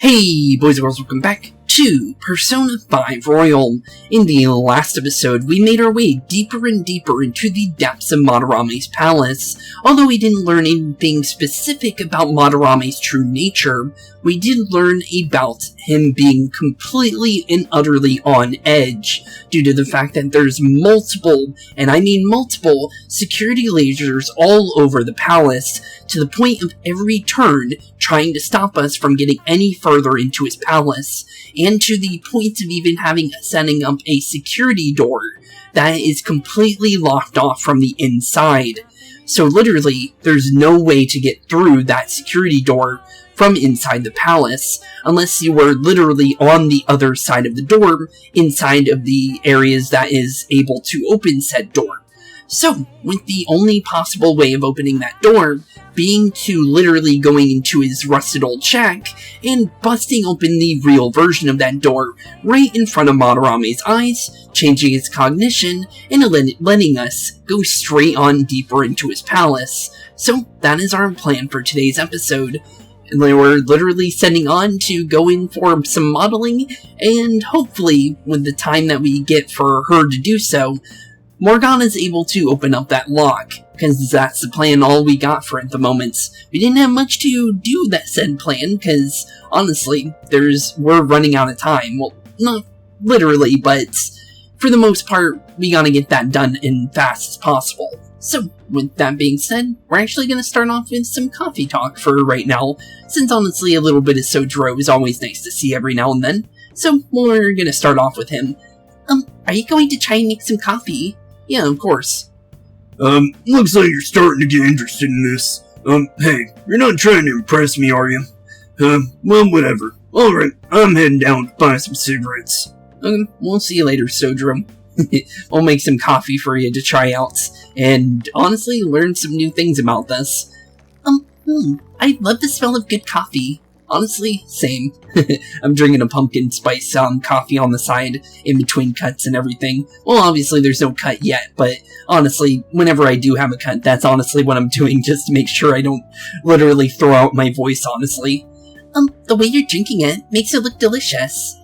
Hey boys and girls, welcome back to Persona 5 Royal. In the last episode, we made our way deeper and deeper into the depths of Madarame's palace. Although we didn't learn anything specific about Madarame's true nature, we did learn about him being completely and utterly on edge, due to the fact that there's multiple, and I mean multiple, security lasers all over the palace, to the point of every turn trying to stop us from getting any further into his palace, and to the point of even setting up a security door that is completely locked off from the inside. So literally, there's no way to get through that security door from inside the palace, unless you were literally on the other side of the door, inside of the areas that is able to open said door. So, with the only possible way of opening that door being to literally going into his rusted old shack and busting open the real version of that door right in front of Madarame's eyes, changing his cognition, and letting us go straight on deeper into his palace. So, that is our plan for today's episode. And we're literally setting on to go in for some modeling, and hopefully, with the time that we get for her to do so, Morgana's able to open up that lock, because that's the plan all we got for at the moment. We didn't have much to do that said plan, because, honestly, we're running out of time. Well, not literally, but for the most part, we gotta get that done as fast as possible. So, with that being said, we're actually gonna start off with some coffee talk for right now, since honestly a little bit of Sojiro is always nice to see every now and then. So, we're gonna start off with him. Are you going to try and make some coffee? Yeah, of course. Looks like you're starting to get interested in this. Hey, you're not trying to impress me, are you? Well, whatever. Alright, I'm heading down to buy some cigarettes. Okay, we'll see you later, Sojiro. We'll make some coffee for you to try out, and honestly, learn some new things about this. I love the smell of good coffee. Honestly, same. I'm drinking a pumpkin spice coffee on the side, in between cuts and everything. Well, obviously there's no cut yet, but honestly, whenever I do have a cut, that's honestly what I'm doing, just to make sure I don't literally throw out my voice, honestly. The way you're drinking it makes it look delicious.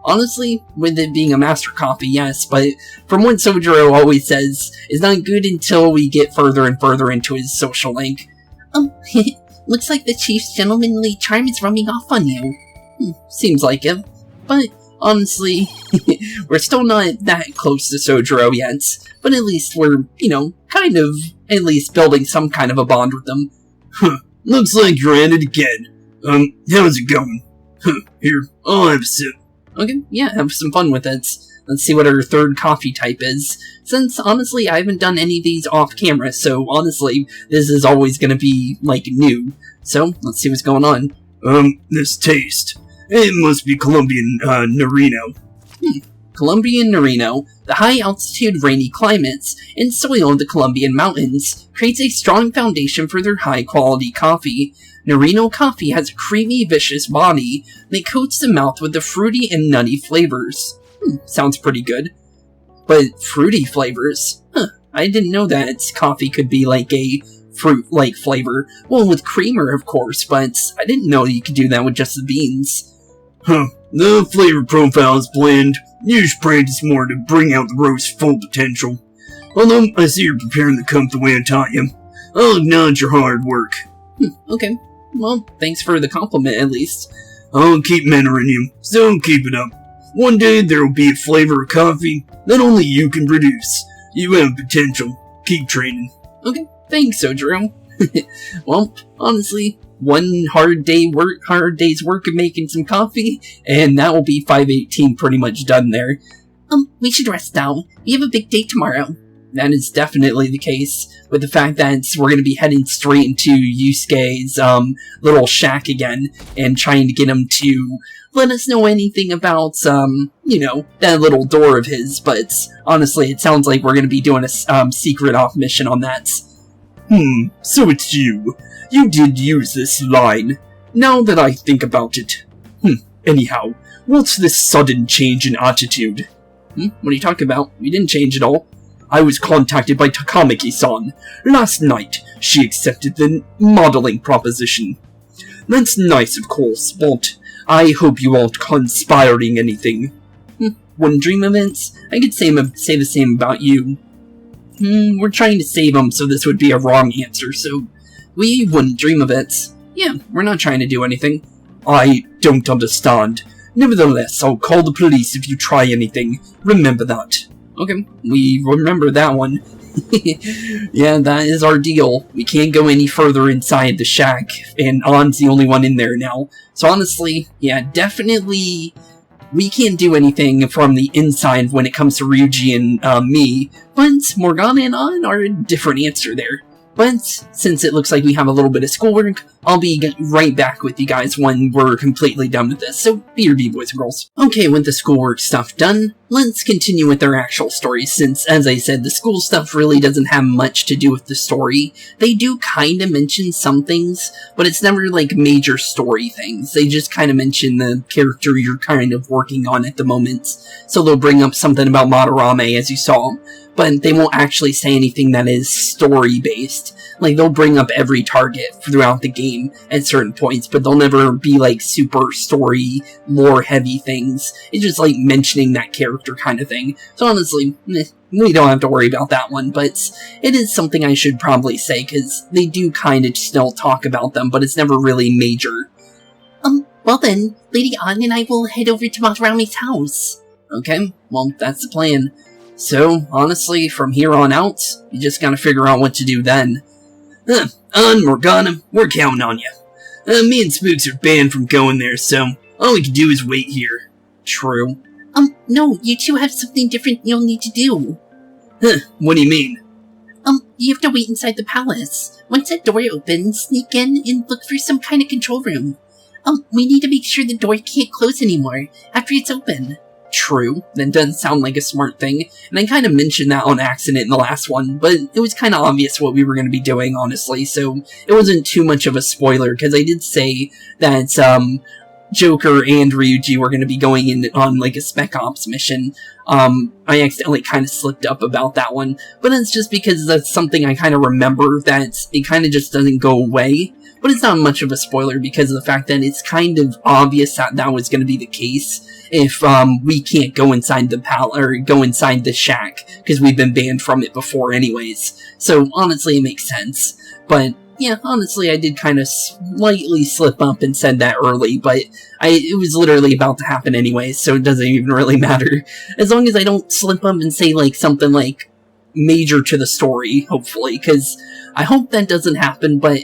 Honestly, with it being a master coffee, yes, but from what Sojiro always says, it's not good until we get further and further into his social link. Looks like the chief's gentlemanly charm is rubbing off on you. Seems like it. But, honestly, we're still not that close to Sojiro yet. But at least we're, kind of, at least building some kind of a bond with them. Looks like you're at it again. How's it going? Here, I'll have a sip. Okay, yeah, have some fun with it. Let's see what our third coffee type is. Since, honestly, I haven't done any of these off camera, so honestly, this is always gonna be, new. So, let's see what's going on. This taste. It must be Colombian, Narino. Colombian Narino, the high-altitude rainy climates and soil of the Colombian mountains, creates a strong foundation for their high-quality coffee. Narino coffee has a creamy, vicious body that coats the mouth with the fruity and nutty flavors. Sounds pretty good. But fruity flavors? I didn't know that coffee could be like a fruit-like flavor. Well, with creamer, of course, but I didn't know you could do that with just the beans. The flavor profile is bland. You should practice more to bring out the roast's full potential. Although, I see you're preparing the cup the way I taught you. I'll acknowledge your hard work. Okay. Well, thanks for the compliment, at least. I'll keep mentoring you, so keep it up. One day there will be a flavor of coffee that only you can produce. You have potential. Keep training. Okay, thanks, Sojiro. Well, honestly, one hard day's work of making some coffee, and that will be 518 pretty much done there. We should rest now. We have a big day tomorrow. That is definitely the case, with the fact that we're going to be heading straight into Yusuke's little shack again, and trying to get him to let us know anything about, that little door of his, but honestly, it sounds like we're going to be doing a secret off mission on that. So it's you. You did use this line. Now that I think about it. Anyhow, what's this sudden change in attitude? What are you talking about? We didn't change at all. I was contacted by Takamaki-san. Last night, she accepted the modeling proposition. That's nice, of course, but I hope you aren't conspiring anything. Wouldn't dream of it. I could say the same about you. We're trying to save him, so this would be a wrong answer, so we wouldn't dream of it. Yeah, we're not trying to do anything. I don't understand. Nevertheless, I'll call the police if you try anything. Remember that. Okay, we remember that one. Yeah, that is our deal. We can't go any further inside the shack, and An's the only one in there now. So honestly, yeah, definitely we can't do anything from the inside when it comes to Ryuji and me, but Morgana and An are a different answer there. But since it looks like we have a little bit of schoolwork, I'll be right back with you guys when we're completely done with this, so BRB boys and girls. Okay, with the schoolwork stuff done, let's continue with their actual stories, since, as I said, the school stuff really doesn't have much to do with the story. They do kind of mention some things, but it's never like major story things. They just kind of mention the character you're kind of working on at the moment. So they'll bring up something about Madarame, as you saw, but they won't actually say anything that is story-based. Like, they'll bring up every target throughout the game at certain points, but they'll never be, like, super story, lore-heavy things. It's just, like, mentioning that character kind of thing. So, honestly, we don't have to worry about that one, but it is something I should probably say, because they do kind of still talk about them, but it's never really major. Well then, Lady An and I will head over to Matarame's house. Okay, well, that's the plan. So, honestly, from here on out, you just gotta figure out what to do then. An, Morgana, we're counting on you. Me and Spooks are banned from going there, so all we can do is wait here. True. No, you two have something different you'll need to do. What do you mean? You have to wait inside the palace. Once that door opens, sneak in and look for some kind of control room. We need to make sure the door can't close anymore after it's open. True. That does sound like a smart thing, and I kind of mentioned that on accident in the last one, but it was kind of obvious what we were going to be doing, honestly, so it wasn't too much of a spoiler, because I did say that, Joker and Ryuji were going to be going in on, like, a Spec Ops mission. I accidentally kind of slipped up about that one, but it's just because that's something I kind of remember, that it kind of just doesn't go away. But it's not much of a spoiler because of the fact that it's kind of obvious that that was going to be the case if we can't go inside the go inside the shack because we've been banned from it before anyways. So honestly, it makes sense. But yeah, honestly, I did kind of slightly slip up and said that early, but it was literally about to happen anyways, so it doesn't even really matter. As long as I don't slip up and say like something like major to the story, hopefully, because I hope that doesn't happen, but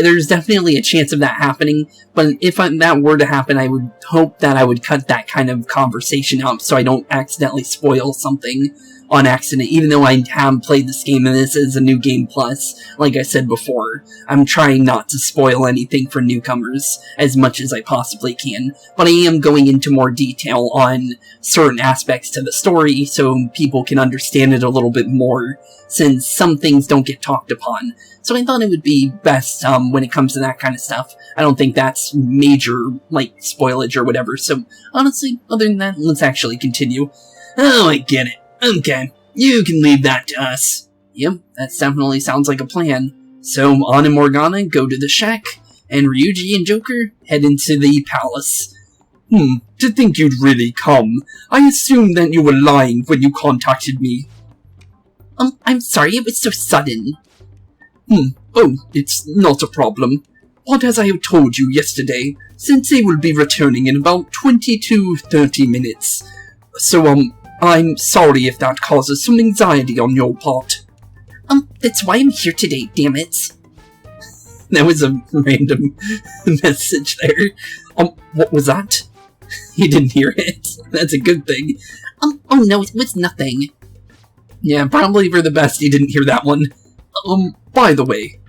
there's definitely a chance of that happening, but if that were to happen, I would hope that I would cut that kind of conversation out so I don't accidentally spoil something on accident, even though I have played this game and this is a new game plus. Like I said before, I'm trying not to spoil anything for newcomers as much as I possibly can, but I am going into more detail on certain aspects to the story so people can understand it a little bit more, since some things don't get talked upon. So I thought it would be best when it comes to that kind of stuff. I don't think that's major, like, spoilage or whatever, so honestly, other than that, let's actually continue. Oh, I get it. Okay, you can leave that to us. Yep, that definitely sounds like a plan. So, An and Morgana go to the shack, and Ryuji and Joker head into the palace. To think you'd really come. I assumed that you were lying when you contacted me. I'm sorry, it was so sudden. Oh, it's not a problem. But as I have told you yesterday, Sensei will be returning in about 20 to 30 minutes. So, I'm sorry if that causes some anxiety on your part. That's why I'm here today, damn it. That was a random message there. What was that? You didn't hear it. That's a good thing. Oh no, it was nothing. Yeah, probably for the best you didn't hear that one. By the way.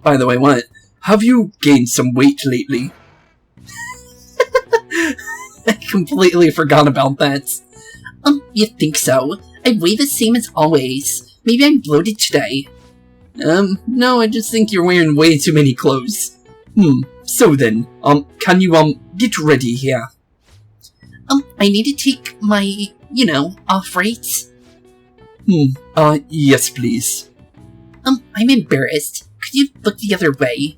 By the way, what? Have you gained some weight lately? I completely forgot about that. You think so? I weigh the same as always. Maybe I'm bloated today. No, I just think you're wearing way too many clothes. So then, can you, get ready here? I need to take my, off right? Yes please. I'm embarrassed. Could you look the other way?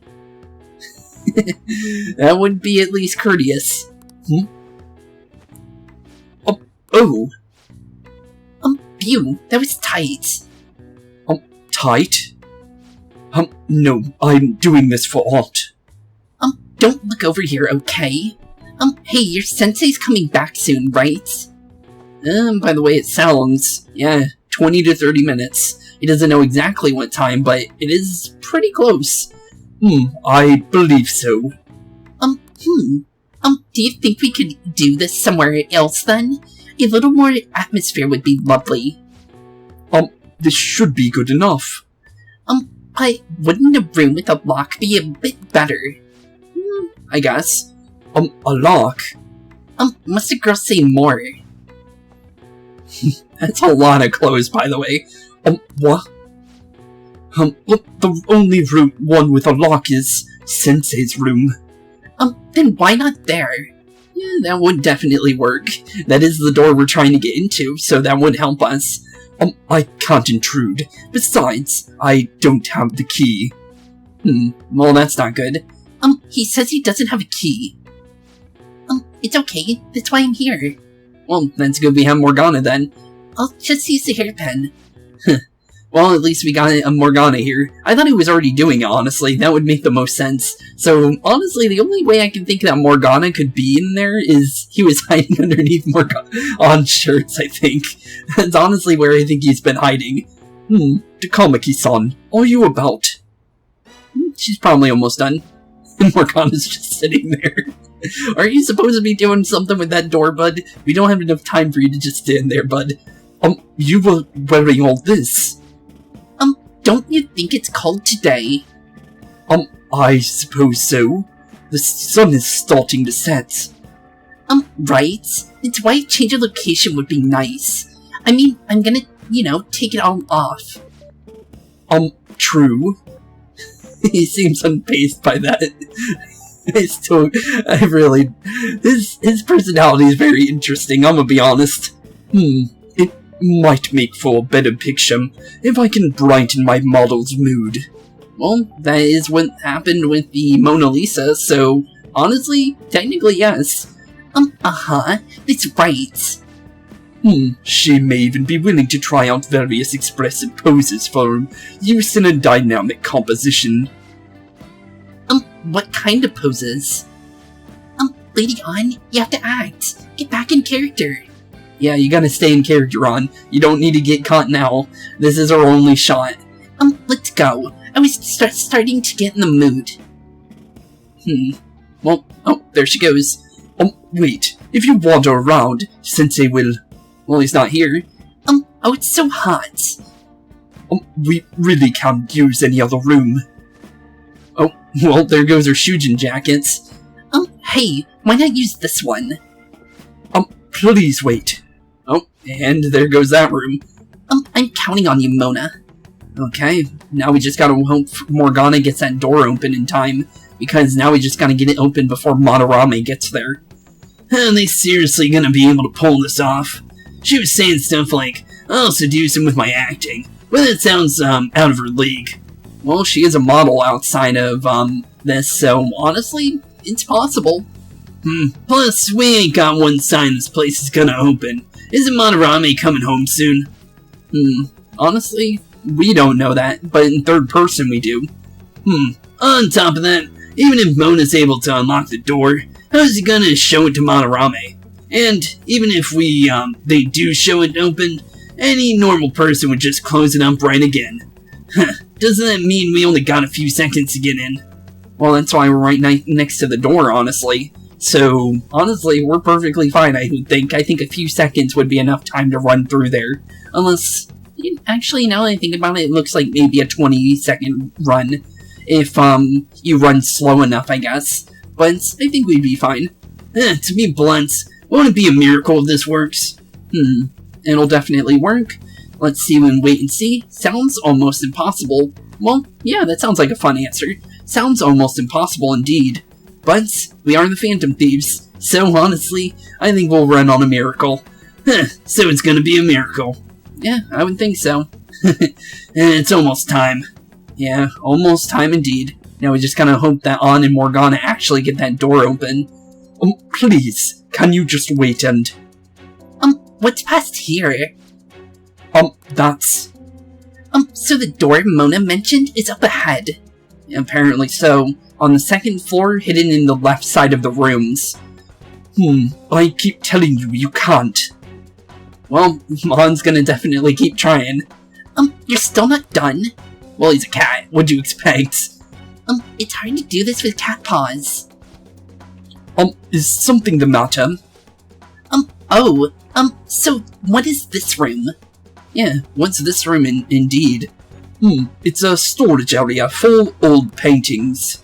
That would be at least courteous. Oh. Phew, that was tight. Tight? No, I'm doing this for art. Don't look over here, okay? Hey, your sensei's coming back soon, right? By the way, it sounds, 20 to 30 minutes. He doesn't know exactly what time, but it is pretty close. I believe so. Do you think we could do this somewhere else then? A little more atmosphere would be lovely. This should be good enough. But wouldn't a room with a lock be a bit better? I guess. A lock? Must the girl say more? That's a lot of clothes, by the way. What? Look, the only one with a lock is Sensei's room. Then why not there? Yeah, that would definitely work. That is the door we're trying to get into, so that would help us. I can't intrude. Besides, I don't have the key. Well, that's not good. He says he doesn't have a key. It's okay. That's why I'm here. Well, that's good we have Morgana then. I'll just use the hairpin. Well, at least we got a Morgana here. I thought he was already doing it, honestly. That would make the most sense. So, honestly, the only way I can think that Morgana could be in there is he was hiding underneath on shirts, I think. That's honestly where I think he's been hiding. Takamaki-san, are you about? She's probably almost done. And Morgana's just sitting there. Are you supposed to be doing something with that door, bud? We don't have enough time for you to just stand there, bud. You were wearing all this. Don't you think it's cold today? I suppose so. The sun is starting to set. Right? It's why a change of location would be nice. I mean, I'm gonna, take it all off. True. He seems unpaced by that. His personality is very interesting, I'm gonna be honest. It might make for a better picture if I can brighten my model's mood. Well, that is what happened with the Mona Lisa, so honestly, technically yes. That's right. She may even be willing to try out various expressive poses for use in a dynamic composition. What kind of poses? Lady On, you have to act. Get back in character. Yeah, you gotta stay in character, On. You don't need to get caught now. This is our only shot. Let's go. I was starting to get in the mood. Well, there she goes. Wait. If you wander around, Sensei will... Well, he's not here. It's so hot. We really can't use any other room. Oh, well, there goes our Shujin jackets. Hey, why not use this one? Please wait. Oh, and there goes that room. I'm counting on you, Mona. Okay, now we just gotta hope Morgana gets that door open in time, because now we just gotta get it open before Madarame gets there. Are they seriously gonna be able to pull this off? She was saying stuff like, I'll seduce him with my acting, but that sounds, out of her league. Well, she is a model outside of, this, so honestly, it's possible. Plus, we ain't got one sign this place is gonna open. Isn't Madarame coming home soon? Honestly, we don't know that, but in third person we do. On top of that, even if Mona's able to unlock the door, how's he gonna show it to Madarame? And even if they do show it open, any normal person would just close it up right again. Doesn't that mean we only got a few seconds to get in? Well, that's why we're right next to the door, honestly. So, honestly, we're perfectly fine, I would think. I think a few seconds would be enough time to run through there. Unless, actually, now that I think about it, it looks like maybe a 20-second run. If, you run slow enough, I guess. But I think we'd be fine. To be blunt, won't it be a miracle if this works? It'll definitely work. Let's see and wait and see. Sounds almost impossible. Well, yeah, that sounds like a fun answer. Sounds almost impossible indeed. But we are the Phantom Thieves, so honestly, I think we'll run on a miracle. So it's gonna be a miracle. Yeah, I would think so. And it's almost time. Yeah, almost time indeed. Now we just kind of hope that An and Morgana actually get that door open. Please, can you just wait and... What's past here? That's... So the door Mona mentioned is up ahead. Apparently so. On the second floor, hidden in the left side of the rooms. I keep telling you, you can't. Well, Mon's gonna definitely keep trying. You're still not done? Well, he's a cat. What'd you expect? It's hard to do this with cat paws. Is something the matter? So what is this room? Yeah, what's this room indeed? It's a storage area full of old paintings.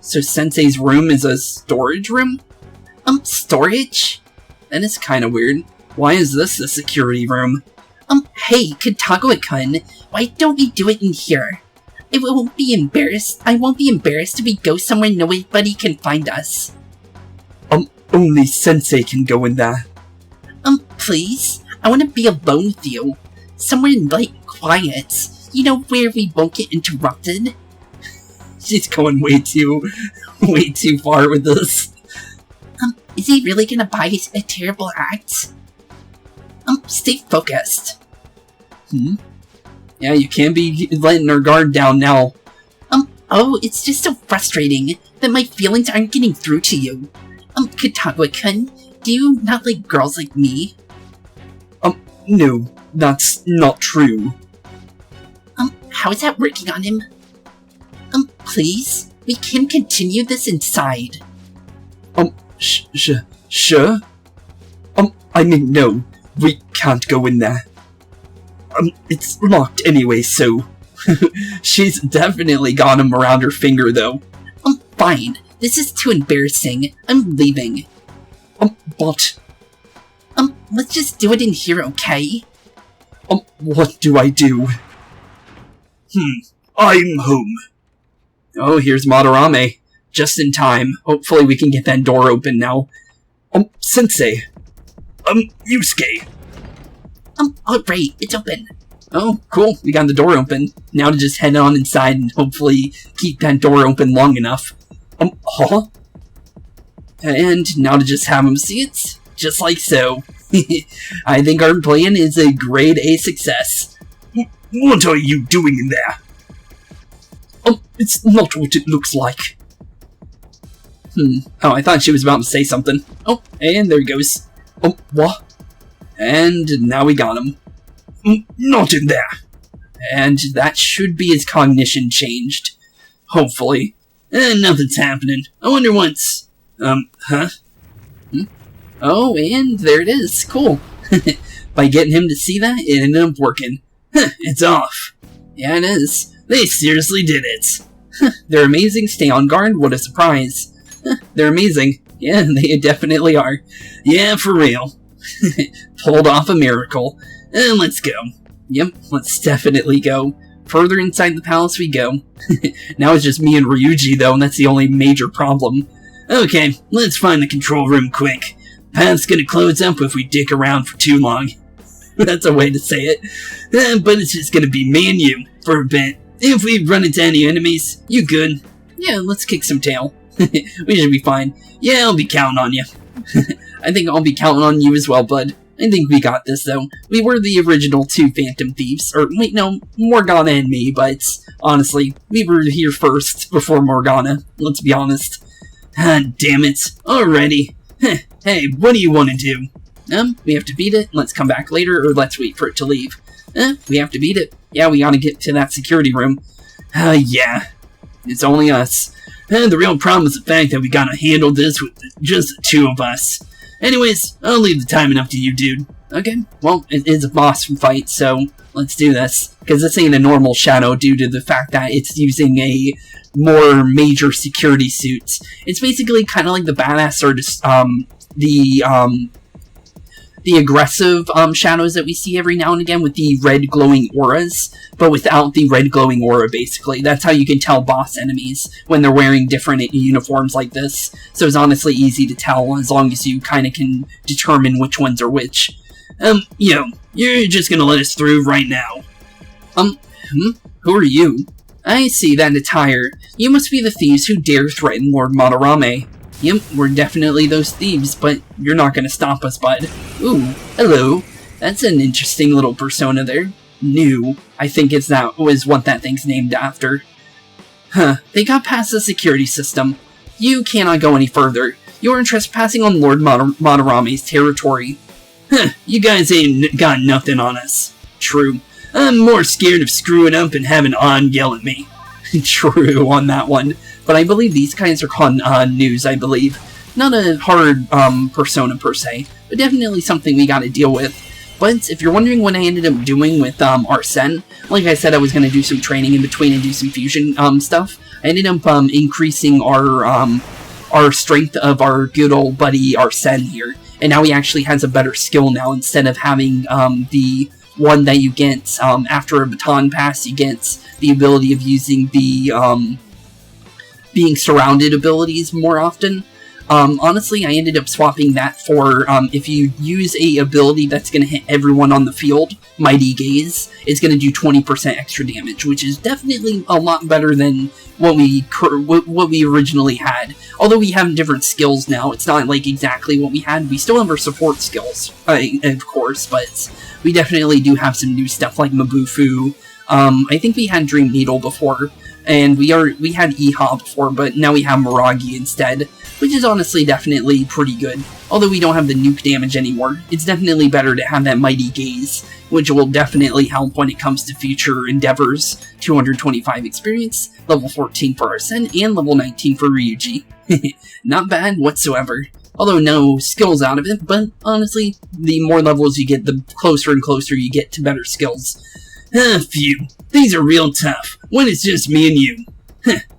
So Sensei's room is a storage room? Storage? That is kinda weird. Why is this the security room? Hey, Katawa-kun, why don't we do it in here? I won't be embarrassed if we go somewhere nobody can find us. Only Sensei can go in there. Please? I want to be alone with you. Somewhere, like, quiet. You know, where we won't get interrupted. She's going way too far with this. Is he really gonna buy a terrible act? Stay focused. Yeah, you can't be letting her guard down now. It's just so frustrating that my feelings aren't getting through to you. Katawa-kun, do you not like girls like me? No, that's not true. How is that working on him? Please? We can continue this inside. Sure? I mean, no, we can't go in there. It's locked anyway, so... She's definitely got him around her finger, though. Fine. This is too embarrassing. I'm leaving. But... let's just do it in here, okay? What do I do? I'm home. Oh, here's Madarame. Just in time. Hopefully we can get that door open now. Sensei. Yusuke. Alright, it's open. Oh, cool. We got the door open. Now to just head on inside and hopefully keep that door open long enough. Huh? And now to just have him see it. Just like so. I think our plan is a grade A success. What are you doing in there? It's not what it looks like. Oh, I thought she was about to say something. Oh, and there he goes. What? And now we got him. Not in there. And that should be his cognition changed. Hopefully. Nothing's happening. I wonder what's... huh? Oh, and there it is. Cool. By getting him to see that, it ended up working. It's off. Yeah, it is. They seriously did it. They're amazing. Stay on guard. What a surprise. They're amazing. Yeah, they definitely are. Yeah, for real. Pulled off a miracle. Let's go. Yep, let's definitely go. Further inside the palace we go. Now it's just me and Ryuji, though, and that's the only major problem. Okay, let's find the control room quick. Path's gonna close up if we dick around for too long. That's a way to say it. But it's just gonna be me and you, for a bit. If we run into any enemies, you good? Yeah, let's kick some tail. We should be fine. Yeah, I'll be counting on you. I think I'll be counting on you as well, bud. I think we got this, though. We were the original two Phantom Thieves. Or, wait, no, Morgana and me, but honestly, we were here first before Morgana. Let's be honest. Ah, damn it. Alrighty. Hey, what do you want to do? We have to beat it. Let's come back later, or let's wait for it to leave. We have to beat it. Yeah, we gotta get to that security room. Yeah. It's only us. The real problem is the fact that we gotta handle this with just the two of us. Anyways, I'll leave the timing up to you, dude. Okay, well, it is a boss fight, so let's do this. Because this ain't a normal shadow due to the fact that it's using a more major security suit. It's basically kind of like the badass or just, the aggressive shadows that we see every now and again with the red glowing auras, but without the red glowing aura, basically. That's how you can tell boss enemies when they're wearing different uniforms like this. So it's honestly easy to tell as long as you kind of can determine which ones are which. Yo, you're just gonna let us through right now. Who are you? I see that attire. You must be the thieves who dare threaten Lord Madarame. Yep, we're definitely those thieves, but you're not gonna stop us, bud. Ooh, hello. That's an interesting little persona there. New, I think was what that thing's named after. Huh, they got past the security system. You cannot go any further. You're trespassing on Lord Madarame's territory. Huh, you guys ain't got nothing on us. True. I'm more scared of screwing up and having On yell at me. True on that one. But I believe these guys are called news, I believe. Not a hard persona per se, but definitely something we gotta deal with. But if you're wondering what I ended up doing with Arsene, like I said, I was gonna do some training in between and do some fusion stuff. I ended up increasing our strength of our good old buddy Arsene here, and now he actually has a better skill now instead of having the one that you get after a baton pass. You get the ability of using the being surrounded abilities more often. Honestly, I ended up swapping that for, if you use a ability that's going to hit everyone on the field, Mighty Gaze, it's going to do 20% extra damage, which is definitely a lot better than what we originally had. Although we have different skills now, it's not like exactly what we had. We still have our support skills, of course, but we definitely do have some new stuff like Mabufu. I think we had Dream Needle before, and we had Iha before, but now we have Miragi instead, which is honestly definitely pretty good. Although we don't have the nuke damage anymore, it's definitely better to have that Mighty Gaze, which will definitely help when it comes to future endeavors. 225 experience, level 14 for Arsene, and level 19 for Ryuji. Not bad whatsoever. Although no skills out of it, but honestly, the more levels you get, the closer and closer you get to better skills. Phew. These are real tough, when it's just me and you.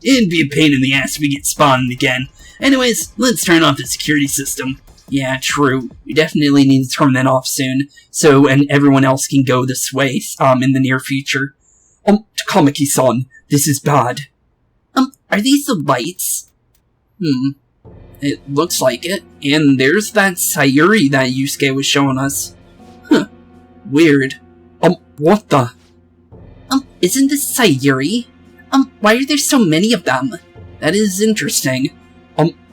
It'd be a pain in the ass if we get spawned again. Anyways, let's turn off the security system. Yeah, true. We definitely need to turn that off soon, and everyone else can go this way, in the near future. Takamaki-san, this is bad. Are these the lights? It looks like it. And there's that Sayuri that Yusuke was showing us. Huh. Weird. What the? Isn't this Sayuri? Why are there so many of them? That is interesting.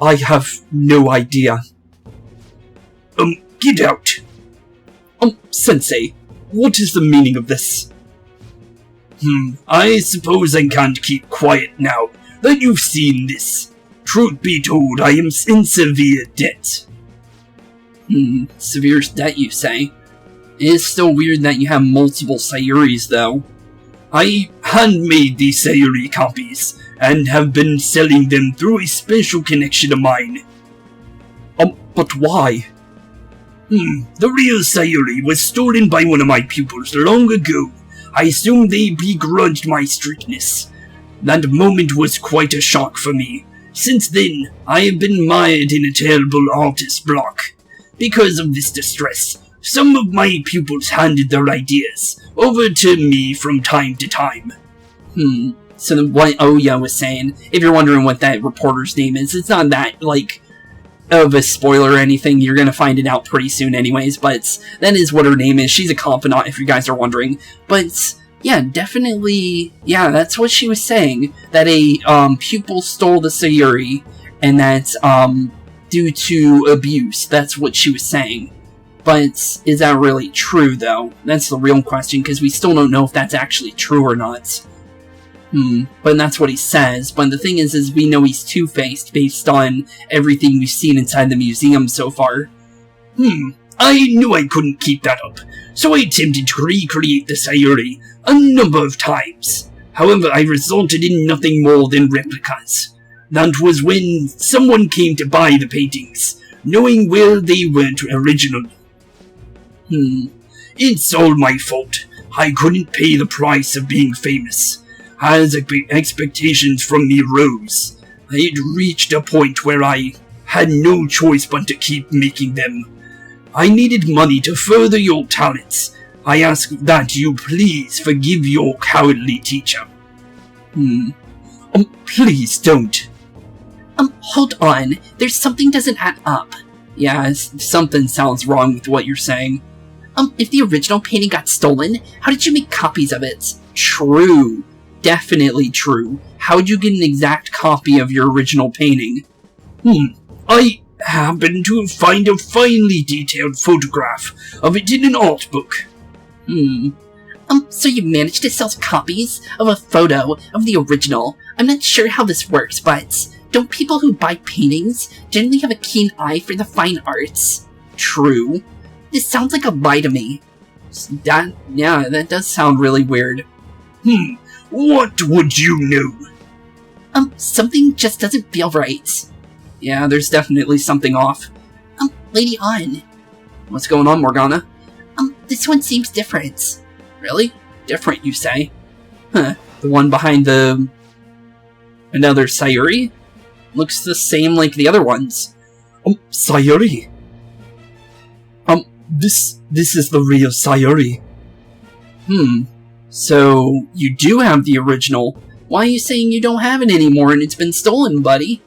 I have no idea. Get out! Sensei, what is the meaning of this? I suppose I can't keep quiet now that you've seen this. Truth be told, I am in severe debt. Severe debt, you say? It is still weird that you have multiple Sayuris, though. I handmade these Sayuri copies, and have been selling them through a special connection of mine. But why? The real Sayuri was stolen by one of my pupils long ago. I assume they begrudged my strictness. That moment was quite a shock for me. Since then, I have been mired in a terrible artist block. Because of this distress, some of my pupils handed their ideas over to me from time to time. So what Oya was saying, if you're wondering what that reporter's name is, it's not that, of a spoiler or anything. You're gonna find it out pretty soon anyways, but that is what her name is. She's a confidant, if you guys are wondering. But yeah, definitely, yeah, that's what she was saying, that a pupil stole the Sayuri, and that's due to abuse. That's what she was saying. But is that really true, though? That's the real question, because we still don't know if that's actually true or not. But that's what he says. But the thing is we know he's two-faced based on everything we've seen inside the museum so far. I knew I couldn't keep that up, so I attempted to recreate the Sayuri a number of times. However, I resulted in nothing more than replicas. That was when someone came to buy the paintings, knowing where they weren't original. It's all my fault. I couldn't pay the price of being famous. As expectations from me rose, I had reached a point where I had no choice but to keep making them. I needed money to further your talents. I ask that you please forgive your cowardly teacher. Please don't. Hold on. There's something doesn't add up. Yeah, something sounds wrong with what you're saying. If the original painting got stolen, how did you make copies of it? True. definitely true. How'd you get an exact copy of your original painting? I happened to find a finely detailed photograph of it in an art book. So you managed to sell copies of a photo of the original. I'm not sure how this works, but don't people who buy paintings generally have a keen eye for the fine arts? True. This sounds like a lie to me. That does sound really weird. What would you know? Something just doesn't feel right. Yeah, there's definitely something off. Lady On. What's going on, Morgana? This one seems different. Really? Different, you say? The one behind another Sayuri? Looks the same like the other ones. Sayuri? This is the real Sayuri. So, you do have the original. Why are you saying you don't have it anymore and it's been stolen, buddy?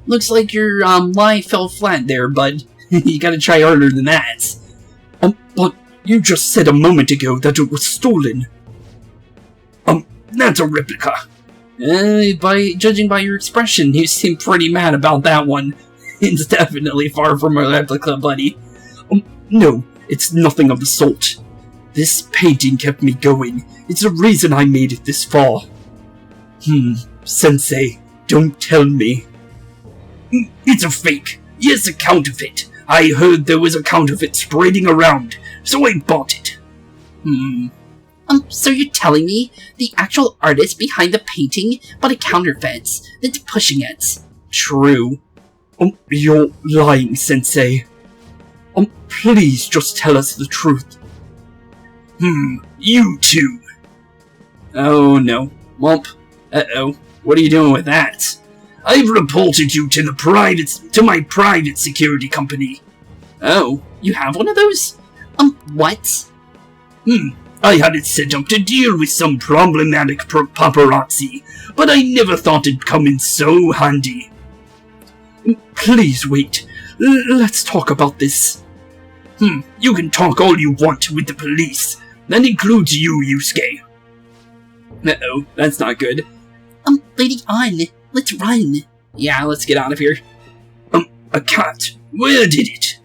Looks like your, lie fell flat there, bud. You gotta try harder than that. But you just said a moment ago that it was stolen. That's a replica. Judging by your expression, you seem pretty mad about that one. It's definitely far from a replica, buddy. No, it's nothing of the sort. This painting kept me going. It's the reason I made it this far. Sensei, don't tell me. It's a fake. Yes, a counterfeit. I heard there was a counterfeit spreading around, so I bought it. So you're telling me the actual artist behind the painting bought a counterfeit that's pushing it? True. You're lying, Sensei. Please just tell us the truth. You too. Oh no. Womp. Uh-oh. What are you doing with that? I've reported you to my private security company. Oh, you have one of those? What? I had it set up to deal with some problematic paparazzi, but I never thought it'd come in so handy. Please wait. Let's talk about this. You can talk all you want with the police. That includes you, Yusuke. Uh-oh, that's not good. Lady On, let's run. Yeah, let's get out of here. A cat. Where did it?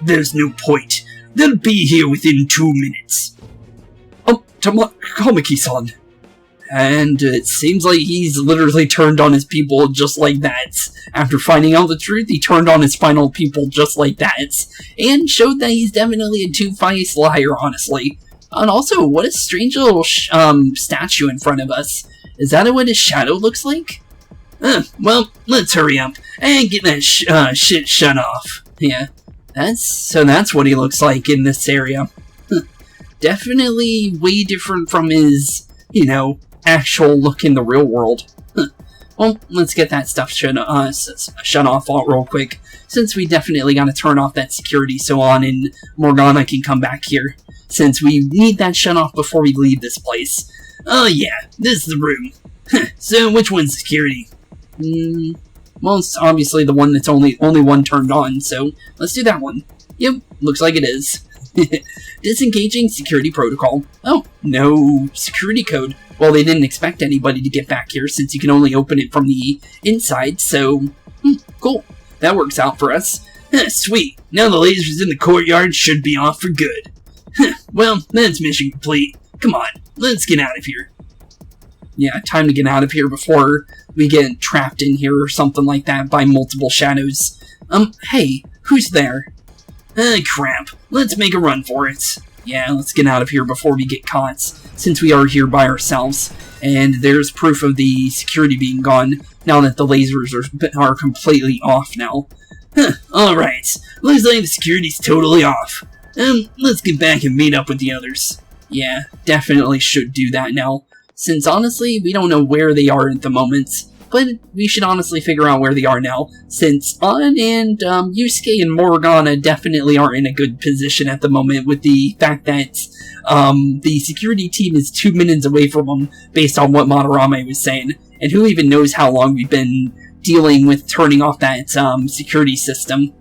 There's no point. They'll be here within 2 minutes. Kamiki-san. And it seems like he's literally turned on his people just like that. After finding out the truth, he turned on his final people just like that. And showed that he's definitely a two-faced liar, honestly. And also, what a strange little statue in front of us. Is that what his shadow looks like? Well, let's hurry up and get that shit shut off. Yeah, that's what he looks like in this area. Definitely way different from his, actual look in the real world. Well, let's get that stuff shut off real quick, since we definitely gotta turn off that security so On and Morgana can come back here, since we need that shut off before we leave this place. Oh yeah, this is the room. So which one's security? Well, it's obviously the one that's only one turned on, so let's do that one. Yep, looks like it is. Disengaging security protocol. Oh, no security code. Well, they didn't expect anybody to get back here since you can only open it from the inside, so cool. That works out for us. Sweet. Now the lasers in the courtyard should be off for good. Well, that's mission complete. Come on, let's get out of here. Yeah, time to get out of here before we get trapped in here or something like that by multiple shadows. Hey, who's there? Crap. Let's make a run for it. Yeah, let's get out of here before we get caught, since we are here by ourselves. And there's proof of the security being gone, now that the lasers are completely off now. Alright. Looks like the security's totally off. Let's get back and meet up with the others. Yeah, definitely should do that now. Since honestly, we don't know where they are at the moment. But we should honestly figure out where they are now, since On and Yusuke and Morgana definitely aren't in a good position at the moment, with the fact that the security team is 2 minutes away from them, based on what Madarame was saying. And who even knows how long we've been dealing with turning off that security system.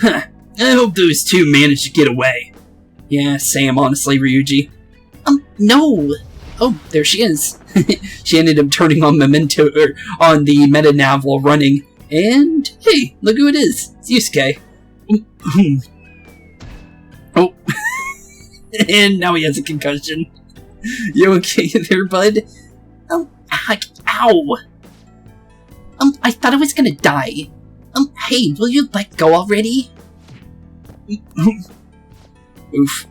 I hope those two manage to get away. Yeah, same, honestly, Ryuji. No! Oh, there she is. She ended up turning on Memento, or on the meta nav while running. And, hey, look who it is. It's Yusuke. Oh. And now he has a concussion. You okay there, bud? Ow. I thought I was gonna die. Hey, will you let go already? Oof.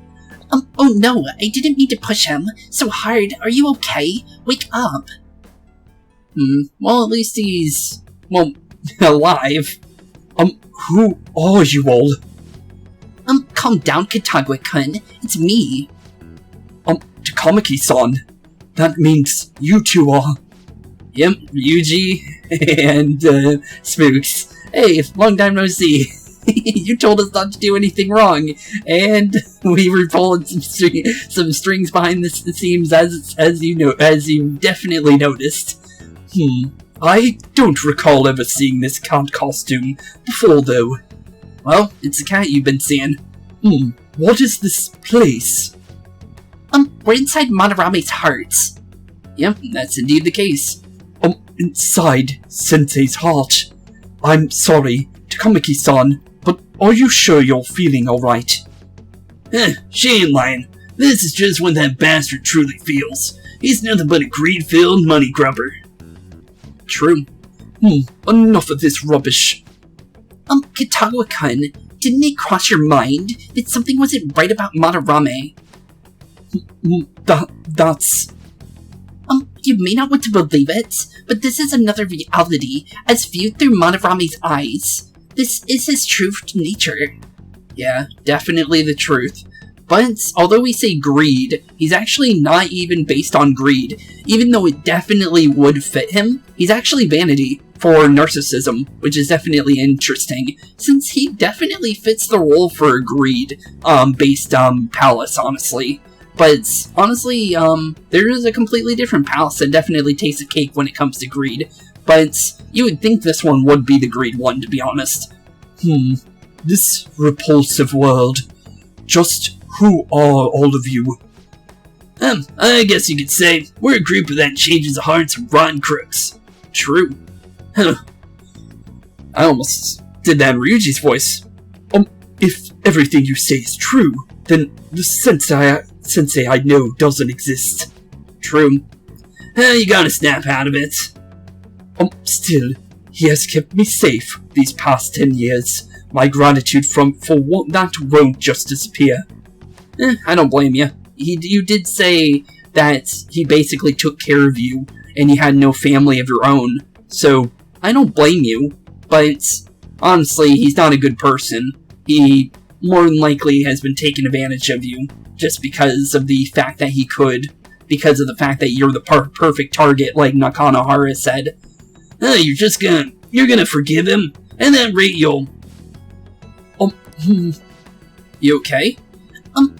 Oh no, I didn't mean to push him so hard. Are you okay? Wake up. Well, at least he's, well, alive. Who are you all? Calm down, Katagwa-kun. It's me. Takamaki-san. That means you two are... Yep, Ryuji and, Spooks. Hey, long time no see. You told us not to do anything wrong, and we were pulling some strings behind the scenes, as you definitely noticed. I don't recall ever seeing this cat costume before, though. Well, it's a cat you've been seeing. What is this place? We're inside Monarame's heart. Yep, that's indeed the case. Inside Sensei's heart. I'm sorry, Takamaki-san, but are you sure you're feeling alright? She ain't lying. This is just what that bastard truly feels. He's nothing but a greed-filled money grubber. True. Enough of this rubbish. Katagwa-kun, didn't it cross your mind that something wasn't right about Monarame? That's... You may not want to believe it, but this is another reality, as viewed through Monarame's eyes. This is his true nature. Yeah, definitely the truth. But, although we say greed, he's actually not even based on greed. Even though it definitely would fit him, he's actually vanity for narcissism, which is definitely interesting, since he definitely fits the role for a greed-based palace, honestly. But, honestly, there is a completely different palace that definitely takes a cake when it comes to greed. But, you would think this one would be the greed one, to be honest. This repulsive world. Just who are all of you? I guess you could say we're a group that changes the hearts of rotten crooks. True. I almost did that in Ryuji's voice. If everything you say is true, then the sensei I know doesn't exist. True. You gotta snap out of it. Still, he has kept me safe these past 10 years. My gratitude for that won't just disappear. I don't blame you. You did say that he basically took care of you, and you had no family of your own. So, I don't blame you. But, honestly, he's not a good person. He more than likely has been taking advantage of you, just because of the fact that he could. Because of the fact that you're the perfect target, like Nakanohara said. You're gonna forgive him, and at that rate you'll... You okay?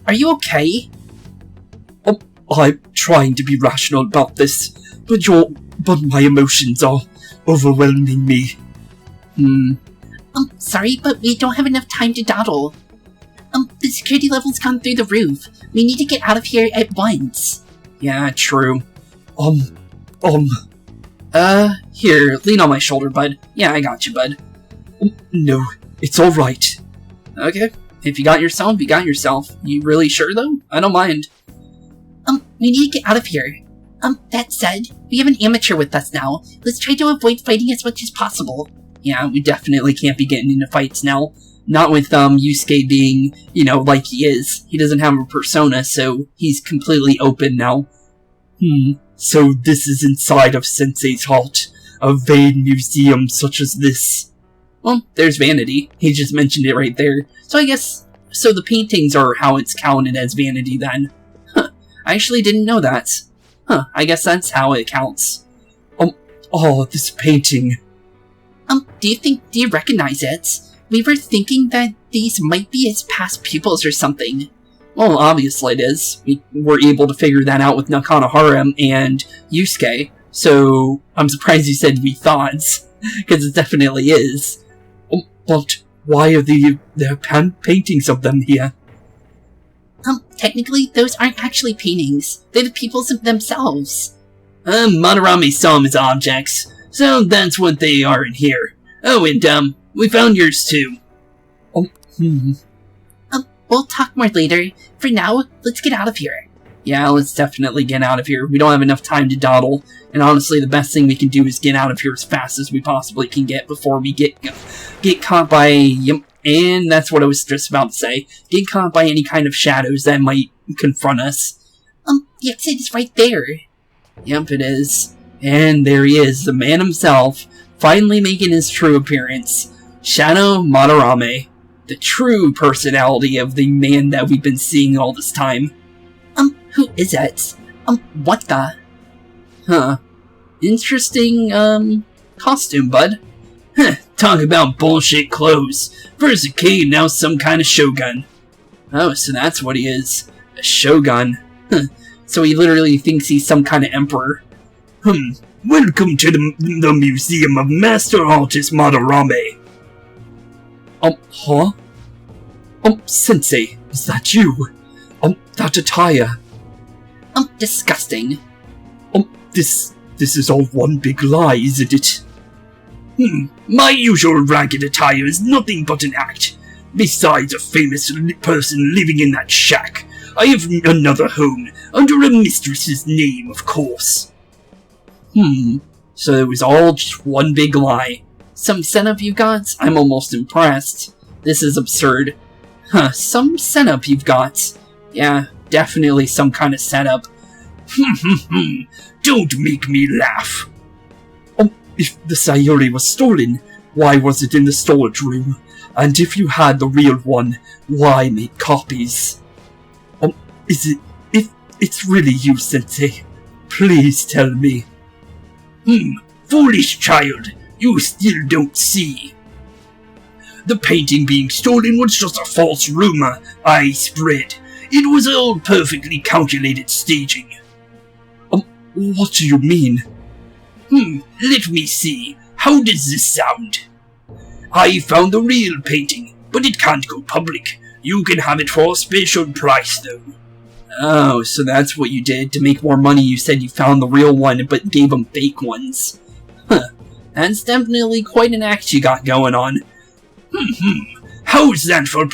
Are you okay? I'm trying to be rational about this, but my emotions are overwhelming me. Sorry, but we don't have enough time to dawdle. The security level's gone through the roof. We need to get out of here at once. Yeah, true. Here, lean on my shoulder, bud. Yeah, I got you, bud. No, it's alright. Okay, if you got yourself, you got yourself. You really sure, though? I don't mind. We need to get out of here. That said, we have an amateur with us now. Let's try to avoid fighting as much as possible. Yeah, we definitely can't be getting into fights now. Not with, Yusuke being, like he is. He doesn't have a persona, so he's completely open now. So this is inside of Sensei's heart. A vain museum such as this. Well, there's vanity. He just mentioned it right there. So I guess... So the paintings are how it's counted as vanity then. Huh. I actually didn't know that. Huh. I guess that's how it counts. This painting. Do you recognize it? We were thinking that these might be his past pupils or something. Well, obviously it is. We were able to figure that out with Nakanohara and Yusuke, so I'm surprised you said we thought, because it definitely is. But why are there paintings of them here? Technically, those aren't actually paintings. They're the people themselves. Madarame saw them as objects, so that's what they are in here. Oh, and, we found yours too. We'll talk more later. For now, let's get out of here. Yeah, let's definitely get out of here. We don't have enough time to dawdle, and honestly, the best thing we can do is get out of here as fast as we possibly can get before we get caught by, and that's what I was just about to say, get caught by any kind of shadows that might confront us. The exit is right there. Yep, it is. And there he is, the man himself, finally making his true appearance. Shadow Madarame, the true personality of the man that we've been seeing all this time. Who is it? What the? Huh. Interesting, costume, bud. Talk about bullshit clothes. First a cane, now some kind of shogun. Oh, so that's what he is. A shogun. So he literally thinks he's some kind of emperor. Welcome to the Museum of Master Artist Madarame. Huh? Sensei, is that you? That attire. Disgusting. This is all one big lie, isn't it? My usual ragged attire is nothing but an act. Besides a famous person living in that shack, I have another home, under a mistress's name, of course. So it was all just one big lie. Some setup you got? I'm almost impressed. This is absurd. Some setup you've got. Yeah, definitely some kind of setup. Don't make me laugh. If the Sayuri was stolen, why was it in the storage room? And if you had the real one, why make copies? If it's really you, Sensei, please tell me. Foolish child, you still don't see. The painting being stolen was just a false rumor I spread. It was all perfectly calculated staging. What do you mean? Let me see. How does this sound? I found the real painting, but it can't go public. You can have it for a special price, though. Oh, so that's what you did. To make more money, you said you found the real one, but gave them fake ones. That's definitely quite an act you got going on. How's that for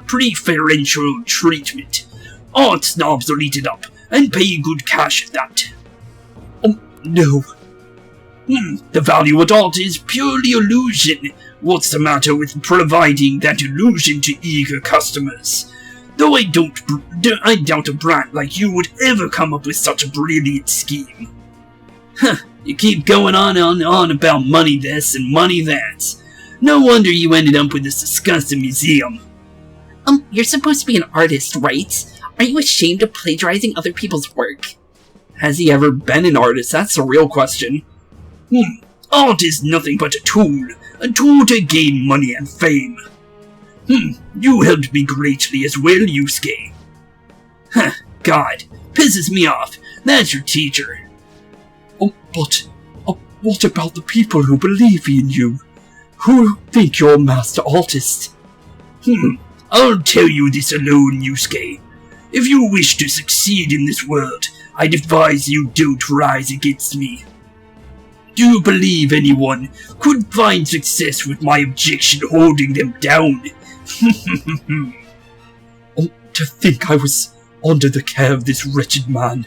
preferential treatment? Art snobs will eat it up, and pay good cash at that. No. The value of art is purely illusion. What's the matter with providing that illusion to eager customers? Though I doubt a brat like you would ever come up with such a brilliant scheme. You keep going on about money this and money that. No wonder you ended up with this disgusting museum. You're supposed to be an artist, right? Are you ashamed of plagiarizing other people's work? Has he ever been an artist? That's the real question. Art is nothing but a tool to gain money and fame. You helped me greatly as well, Yusuke. God, pisses me off. That's your teacher. But what about the people who believe in you? Who think you're a master artist? I'll tell you this alone, Yusuke. If you wish to succeed in this world, I'd advise you don't rise against me. Do you believe anyone could find success with my objection holding them down? To think I was under the care of this wretched man.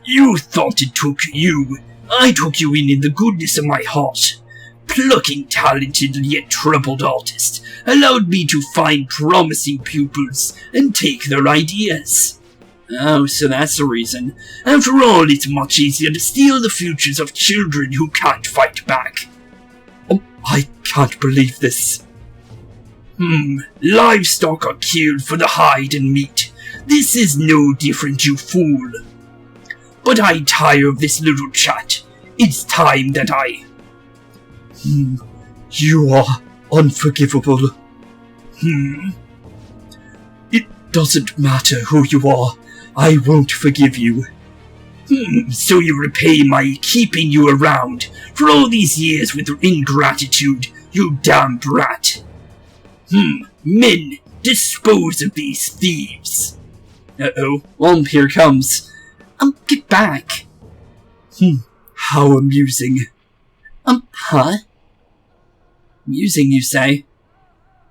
You thought it took you. I took you in the goodness of my heart. Plucking, talented, yet troubled artist allowed me to find promising pupils and take their ideas. Oh, so that's the reason. After all, it's much easier to steal the futures of children who can't fight back. I can't believe this. Livestock are killed for the hide and meat. This is no different, you fool. But I tire of this little chat. It's time that I... You are unforgivable. It doesn't matter who you are. I won't forgive you. So you repay my keeping you around for all these years with your ingratitude, you damn brat. Men, Dispose of these thieves! Uh-oh. Well, here comes. Get back. How amusing. Huh? Amusing, you say?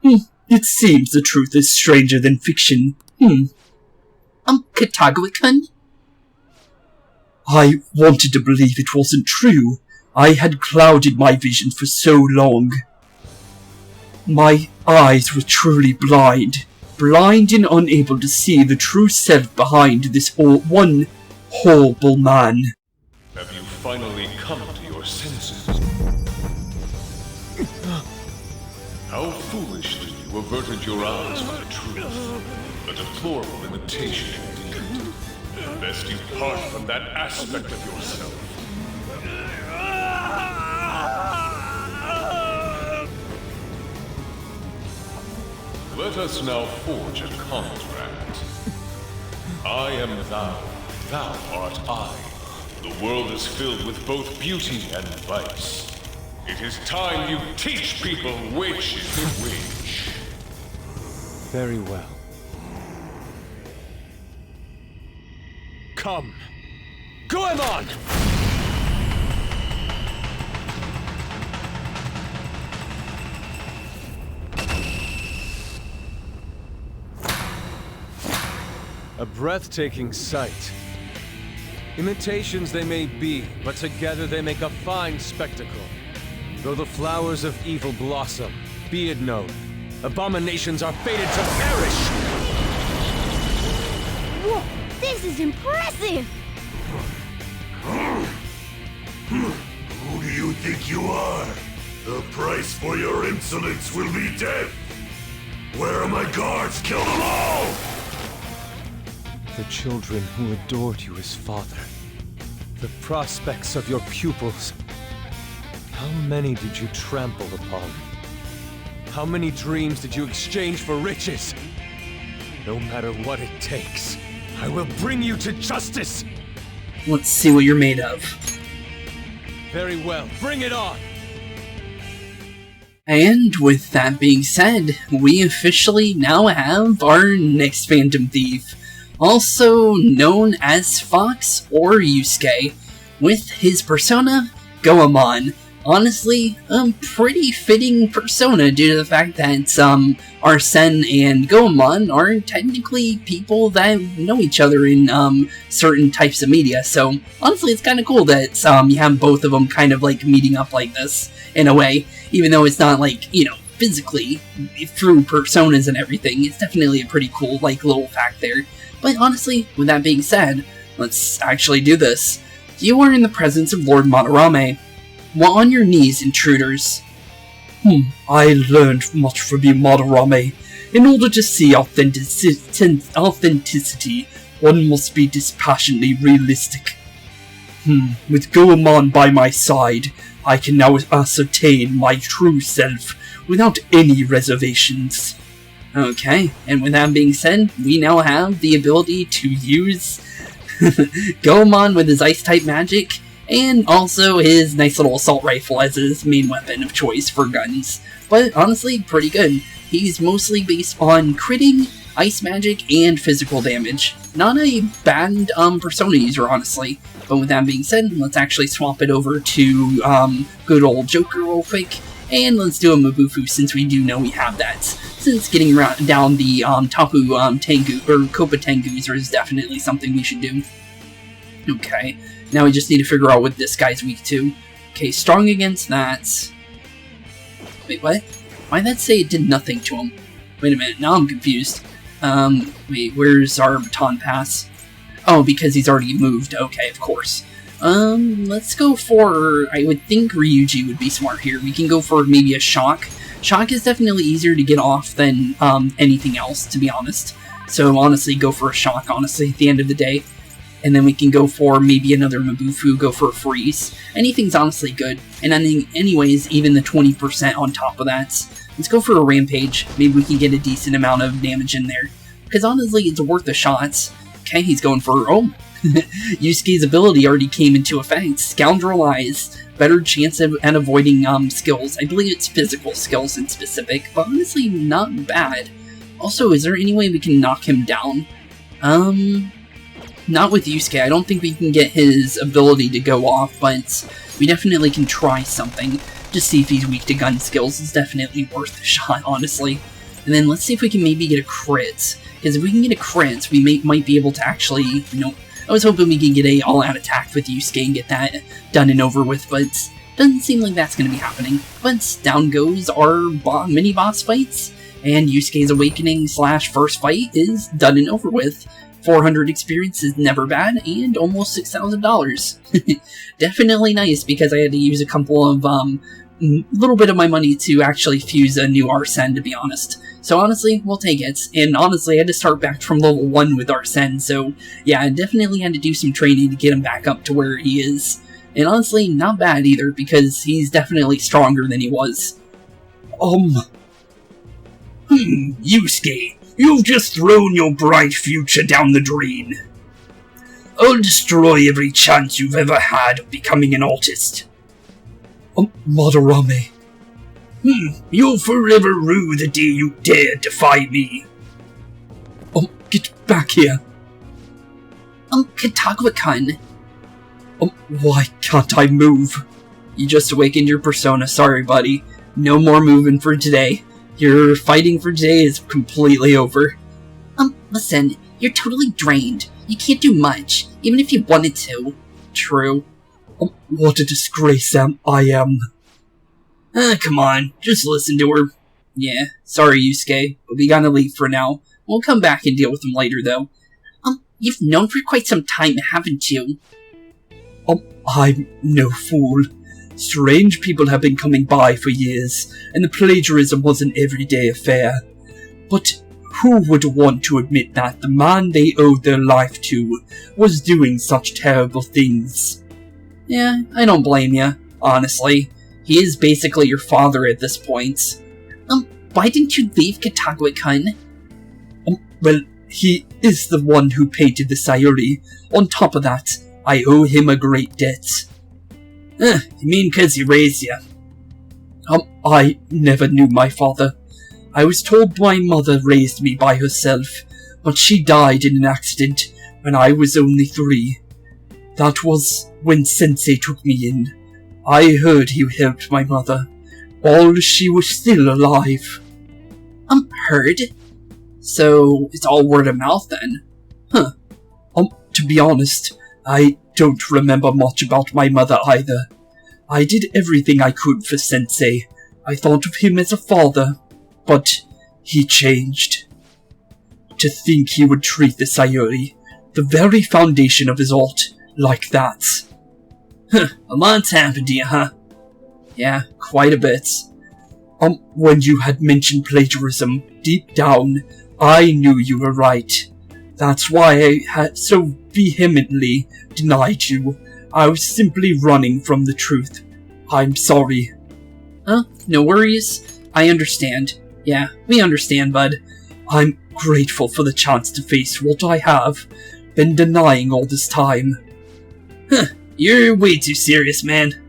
It seems the truth is stranger than fiction. Katagawa-kun? I wanted to believe it wasn't true. I had clouded my vision for so long. My eyes were truly blind. Blind and unable to see the true self behind this one horrible man. Have you finally come to your senses? How foolishly you averted your eyes from the truth. A deplorable imitation indeed. Best you part from that aspect of yourself. Let us now forge a contract. I am thou, thou art I. The world is filled with both beauty and vice. It is time you teach people which is the which. Very well. Come! Goemon! A breathtaking sight. Imitations they may be, but together they make a fine spectacle. Though the flowers of evil blossom, be it known, abominations are fated to perish! Whoa, this is impressive! Who do you think you are? The price for your insolence will be death! Where are my guards? Kill them all! The children who adored you as father. The prospects of your pupils. How many did you trample upon? How many dreams did you exchange for riches? No matter what it takes, I will bring you to justice! Let's see what you're made of. Very well, bring it on! And with that being said, we officially now have our next Phantom Thief, also known as Fox or Yusuke, with his persona, Goemon. Honestly, a pretty fitting persona due to the fact that Arsene and Goemon are technically people that know each other in certain types of media, so honestly it's kind of cool that you have both of them kind of like meeting up like this, in a way, even though it's not like, you know, physically through personas and everything. It's definitely a pretty cool like little fact there. But honestly, with that being said, let's actually do this. You are in the presence of Lord Madarame. While on your knees, intruders. I learned much from you, Madarame. In order to see authenticity, one must be dispassionately realistic. With Goemon by my side, I can now ascertain my true self without any reservations. Okay, and with that being said, we now have the ability to use Goemon with his Ice-type magic, and also his nice little assault rifle as his main weapon of choice for guns. But honestly, pretty good. He's mostly based on critting, ice magic, and physical damage. Not a bad persona user, honestly. But with that being said, let's actually swap it over to good old Joker real quick. And let's do a Mabufu since we do know we have that. Since getting down the Tapu Tengu, or Kopa Tengus is definitely something we should do. Okay, now we just need to figure out what this guy's weak to. Okay, strong against that. Wait, what? Why'd that say it did nothing to him? Wait a minute, now I'm confused. Wait, where's our baton pass? Oh, because he's already moved. Okay, of course. Let's go for, I would think Ryuji would be smart here. We can go for maybe a shock. Shock is definitely easier to get off than anything else, to be honest. So honestly, go for a shock, honestly, at the end of the day. And then we can go for maybe another Mabufu, go for a freeze. Anything's honestly good. And I think, anyways, even the 20% on top of that. Let's go for a rampage. Maybe we can get a decent amount of damage in there. Because honestly, it's worth the shots. Okay, he's going for, oh, Yusuke's ability already came into effect. Scoundrel Eyes. Better chance at avoiding skills. I believe it's physical skills in specific, but honestly, not bad. Also, is there any way we can knock him down? Not with Yusuke. I don't think we can get his ability to go off, but we definitely can try something. Just see if he's weak to gun skills. It's definitely worth a shot, honestly. And then let's see if we can maybe get a crit. Because if we can get a crit, we might be able to actually, you know, I was hoping we could get a all-out attack with Yusuke and get that done and over with, but doesn't seem like that's going to be happening. But down goes our mini-boss fights, and Yusuke's awakening / first fight is done and over with. 400 experience is never bad, and almost $6,000. Definitely nice, because I had to use a couple of, little bit of my money to actually fuse a new Arsene, to be honest. So honestly, we'll take it. And honestly, I had to start back from level 1 with Arsene, so yeah, I definitely had to do some training to get him back up to where he is. And honestly, not bad either, because he's definitely stronger than he was. Yusuke, you've just thrown your bright future down the drain. I'll destroy every chance you've ever had of becoming an artist. Madarame. You'll forever rue the day you dare defy me. Get back here. Katagwa-kun. Why can't I move? You just awakened your persona, sorry buddy. No more moving for today. Your fighting for today is completely over. Listen, you're totally drained. You can't do much, even if you wanted to. True. What a disgrace I am. Come on, just listen to her. Yeah, sorry Yusuke, but we gotta leave for now. We'll come back and deal with them later, though. You've known for quite some time, haven't you? I'm no fool. Strange people have been coming by for years, and the plagiarism was an everyday affair. But who would want to admit that the man they owed their life to was doing such terrible things? Yeah, I don't blame you, honestly. He is basically your father at this point. Why didn't you leave Katagwa-kun? Well, he is the one who painted the Sayuri. On top of that, I owe him a great debt. You mean 'cause he raised you? I never knew my father. I was told my mother raised me by herself, but she died in an accident when I was only 3. That was when Sensei took me in. I heard he helped my mother, while she was still alive. Heard? So, it's all word of mouth then? Huh. To be honest, I don't remember much about my mother either. I did everything I could for Sensei. I thought of him as a father, but he changed. To think he would treat the Sayuri, the very foundation of his art, like that. A lot's happened to you, huh? Yeah, quite a bit. When you had mentioned plagiarism, deep down, I knew you were right. That's why I had so vehemently denied you. I was simply running from the truth. I'm sorry. No worries. I understand. Yeah, we understand, bud. I'm grateful for the chance to face what I have been denying all this time. You're way too serious, man.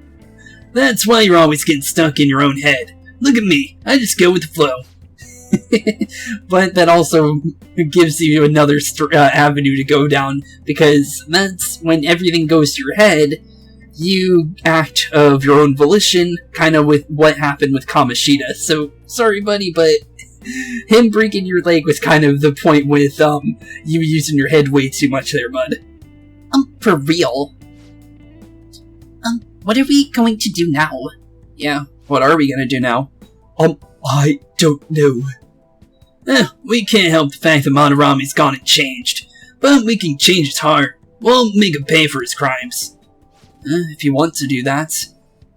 That's why you're always getting stuck in your own head. Look at me. I just go with the flow. But that also gives you another avenue to go down, because that's when everything goes to your head, you act of your own volition, kind of with what happened with Kamoshida. So, sorry buddy, but him breaking your leg was kind of the point with you using your head way too much there, bud. For real? What are we going to do now? Yeah, what are we gonna do now? I don't know. We can't help the fact that Madarame's gone and changed, but we can change his heart. We'll make him pay for his crimes. If you want to do that.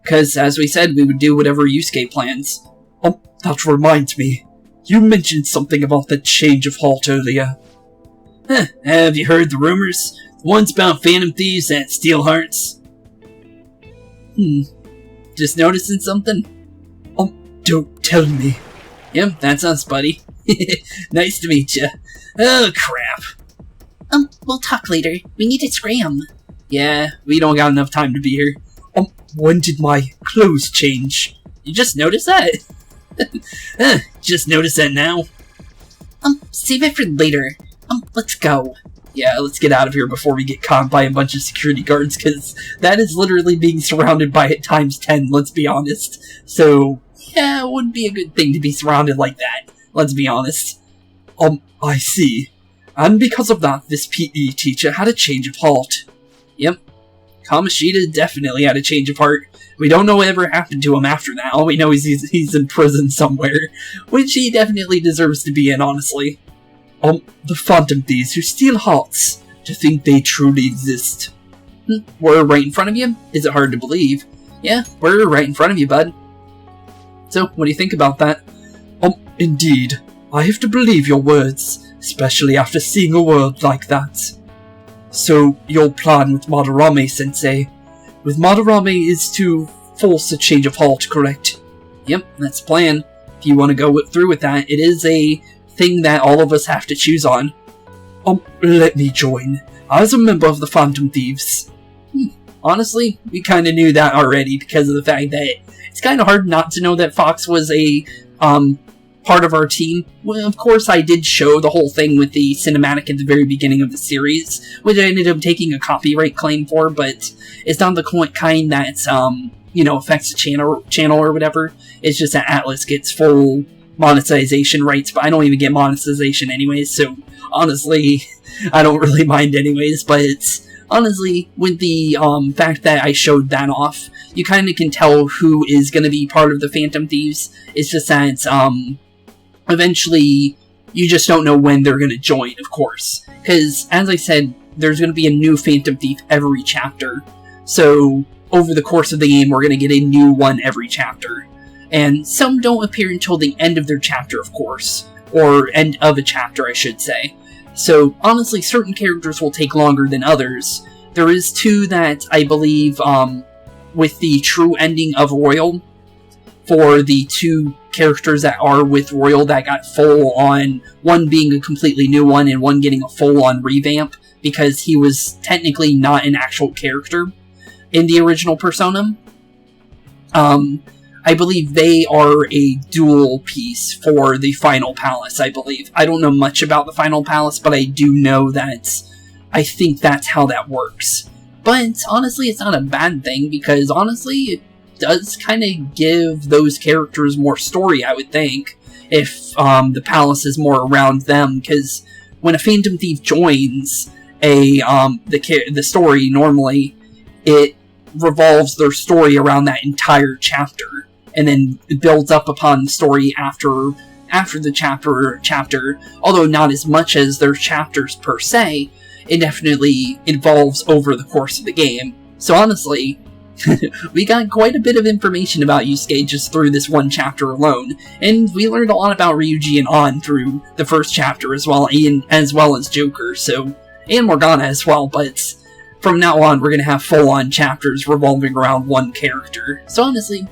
Because, as we said, we would do whatever Yusuke plans. That reminds me. You mentioned something about the change of heart earlier. Have you heard the rumors? The ones about Phantom Thieves that steal hearts? Just noticing something? Don't tell me. Yep, that's us, buddy. Nice to meet you. Oh, crap. We'll talk later. We need to scram. Yeah, we don't got enough time to be here. When did my clothes change? You just noticed that? Just noticed that now? save it for later. Let's go. Yeah, let's get out of here before we get caught by a bunch of security guards, because that is literally being surrounded by it times 10, let's be honest. So, yeah, it wouldn't be a good thing to be surrounded like that, let's be honest. I see. And because of that, this PE teacher had a change of heart. Yep. Kamoshida definitely had a change of heart. We don't know whatever happened to him after that. All we know is he's in prison somewhere, which he definitely deserves to be in, honestly. The Phantom Thieves who steal hearts. To think they truly exist. We're right in front of you? Is it hard to believe? Yeah, we're right in front of you, bud. So, what do you think about that? Indeed. I have to believe your words, especially after seeing a world like that. So, your plan with Madarame-sensei. With Madarame is to force a change of heart, correct? Yep, that's the plan. If you want to go through with that, it is a thing that all of us have to choose on. Let me join, as a member of the Phantom Thieves. Honestly, we kind of knew that already because of the fact that it's kind of hard not to know that Fox was a, part of our team. Well, of course, I did show the whole thing with the cinematic at the very beginning of the series, which I ended up taking a copyright claim for, but it's not the kind that's, affects the channel or whatever. It's just that Atlas gets full monetization rights, but I don't even get monetization anyways, so honestly, I don't really mind anyways, but honestly, with the fact that I showed that off, you kind of can tell who is going to be part of the Phantom Thieves. It's just that, eventually, you just don't know when they're going to join, of course. Because, as I said, there's going to be a new Phantom Thief every chapter. So, over the course of the game, we're going to get a new one every chapter. And some don't appear until the end of their chapter, of course. Or end of a chapter, I should say. So, honestly, certain characters will take longer than others. There is two that I believe, with the true ending of Royal, for the two characters that are with Royal that got full on, one being a completely new one and one getting a full on revamp, because he was technically not an actual character in the original Persona. I believe they are a dual piece for the Final Palace, I believe. I don't know much about the Final Palace, but I do know that I think that's how that works. But honestly, it's not a bad thing, because honestly, it does kind of give those characters more story, I would think, if the palace is more around them, because when a Phantom Thief joins the story, normally, it revolves their story around that entire chapter, and then it builds up upon the story after the chapter, although not as much as their chapters per se. It definitely evolves over the course of the game. So honestly, we got quite a bit of information about Yusuke just through this one chapter alone, and we learned a lot about Ryuji and An through the first chapter as well as Joker, and Morgana as well, but from now on we're going to have full-on chapters revolving around one character. So honestly,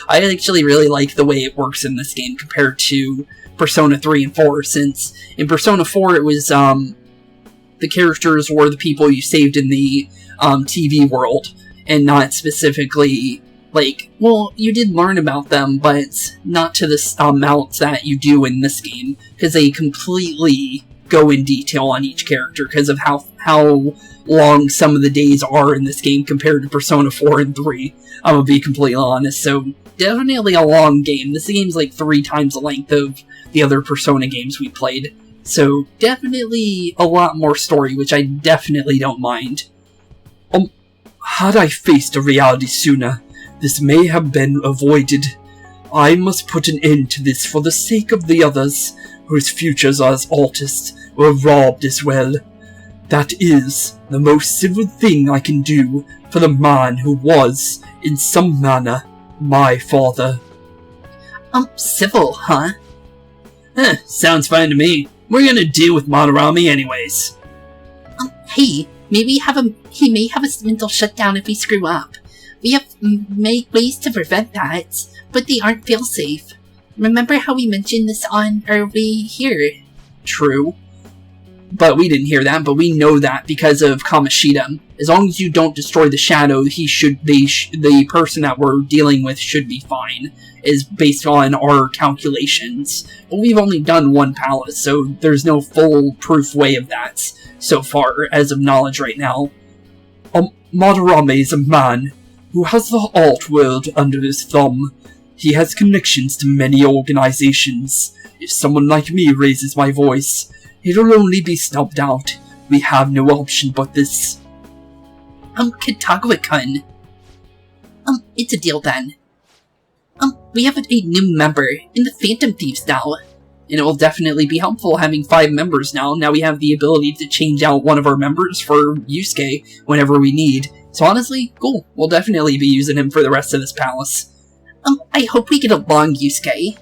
I actually really like the way it works in this game compared to Persona 3 and 4, since in Persona 4 it was, the characters were the people you saved in the TV world, and not specifically, you did learn about them, but not to the amount that you do in this game, because they completely go in detail on each character, because of how long some of the days are in this game compared to Persona 4 and 3, I'm gonna be completely honest. So, definitely a long game. This game's like 3 times the length of the other Persona games we played. So, definitely a lot more story, which I definitely don't mind. Had I faced a reality sooner, this may have been avoided. I must put an end to this for the sake of the others, whose futures as artists were robbed as well. That is the most civil thing I can do for the man who was, in some manner, my father. Civil, huh? Sounds fine to me. We're gonna deal with Madarame anyways. Hey, maybe he may have a mental shutdown if we screw up. We have made ways to prevent that, but they aren't fail-safe. Remember how we mentioned this on our way here? True. But we didn't hear that, but we know that because of Kamoshida. As long as you don't destroy the shadow, the person that we're dealing with should be fine, is based on our calculations. But we've only done one palace, so there's no foolproof way of that so far, as of knowledge right now. Madarame is a man who has the art world under his thumb. He has connections to many organizations. If someone like me raises my voice, it'll only be snubbed out. We have no option but this. Katagawa-kun. It's a deal then. We have a new member in the Phantom Thieves now. And it will definitely be helpful having 5 members now. Now we have the ability to change out one of our members for Yusuke whenever we need. So honestly, cool. We'll definitely be using him for the rest of this palace. I hope we get along, Yusuke.